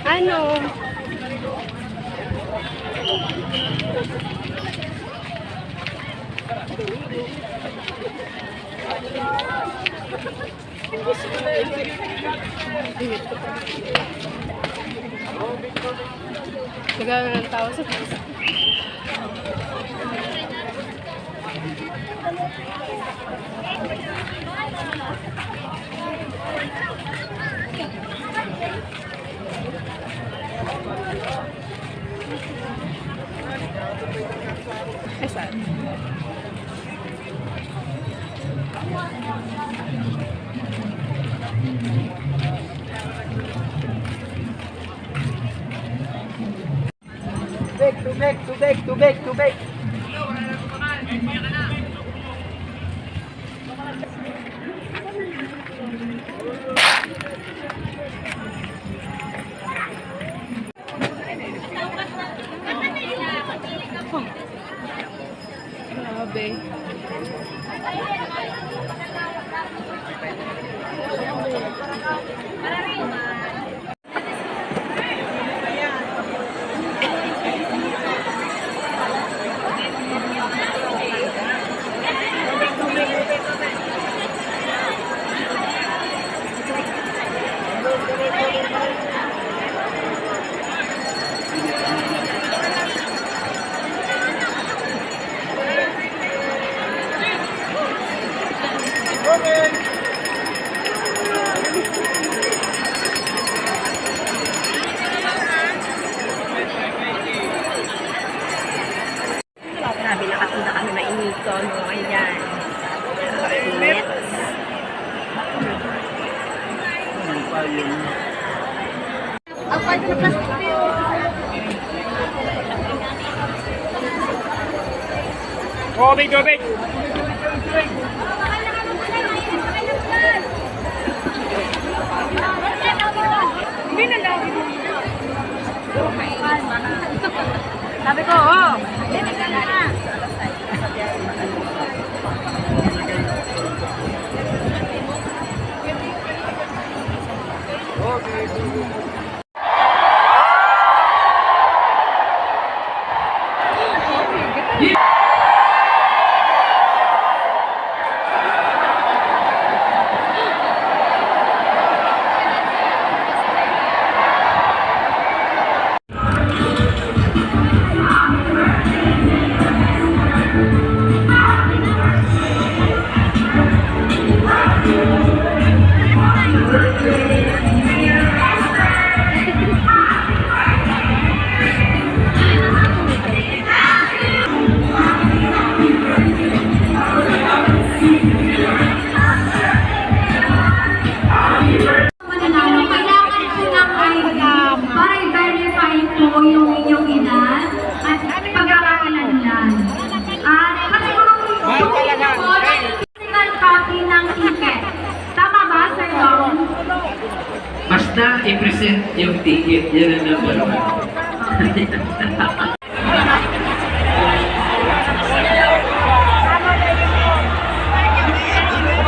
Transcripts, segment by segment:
Ano? Nagano ng tao sa ay, saan? Tubig. Grabe. Grabe, nakatunda kami mainito, no? Ayan. Init. Ang pwede na plastic yun. Tubig. Hindi na lang. Sabi ko, oh. Basta i-present yung ticket, yan ang number one.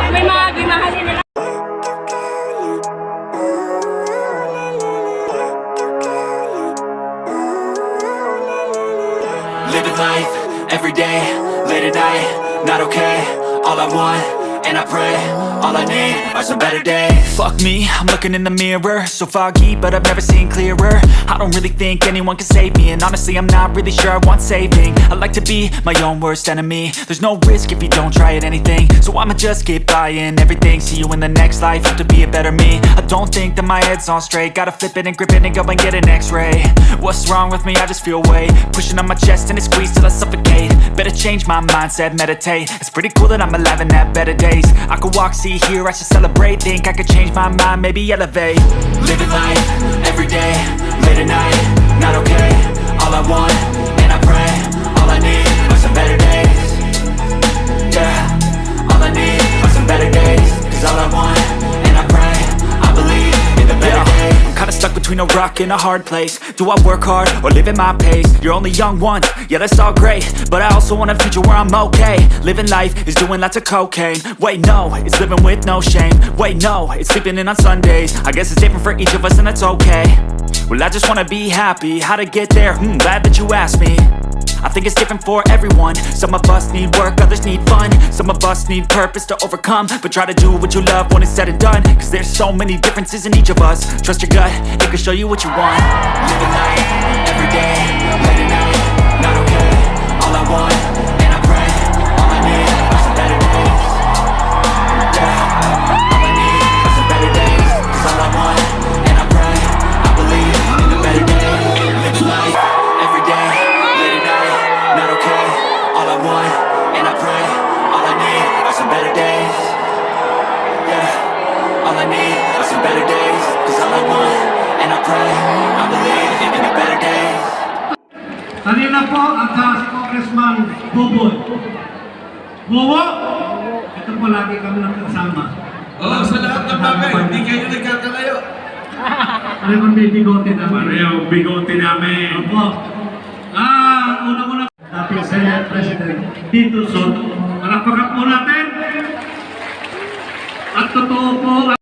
May mga gimahalin nila. Living life, every day, late at night, not okay. All I want, and I pray, all I need are some better days. Fuck me, I'm looking in the mirror, so foggy, but I've never seen clearer. I don't really think anyone can save me, and honestly I'm not really sure I want saving. I like to be my own worst enemy. There's no risk if you don't try at anything, so I'ma just keep buying everything. See you in the next life, have to be a better me. I don't think that my head's on straight, gotta flip it and grip it and go and get an x-ray. What's wrong with me? I just feel weight pushing on my chest and it squeezes till I suffocate. Better change my mindset, meditate. It's pretty cool that I'm alive and have better days. I could walk, see, hear, I should celebrate. Think I could change my mind, maybe elevate. Living life, every day, late at night, not okay. All I want, and I pray, all I need are some better days. Yeah, all I need are some better days. Cause all I want, and I pray, I believe in the better days. I'm kinda stuck between a rock and a hard place. Do I work hard or live at my pace? You're only young once, yeah that's all great, but I also want a future where I'm okay. Living life is doing lots of cocaine. Wait no, it's living with no shame. Wait no, it's sleeping in on Sundays. I guess it's different for each of us and that's okay. Well, I just wanna be happy. How to get there? Glad that you asked me. I think it's different for everyone. Some of us need work, others need fun. Some of us need purpose to overcome. But try to do what you love when it's said and done. Cause there's so many differences in each of us. Trust your gut, it can show you what you want. Living life, everyday, late at night, not okay. All I want, and I pray, all I need are some better days. Yeah, all I need are some better days. Cause all I want, and I pray, I believe in the better days. Living life, everyday, late at night, not okay. All I want, and I pray, all I need are some better days. Yeah, all I need are some better days. Cause all I want, and I pray, I believe in the better days. Kanina po ang Congressman Boboy. Bobo, ito po lagi kami nakasama. Oo, sa lahat ng bagay, hindi kayo nagkakalayo. Ano yung may bigote namin? Pareho, bigote namin. Opo. Una-una, dating Senate President Tito Soto. Palakpakan po natin. At totoo po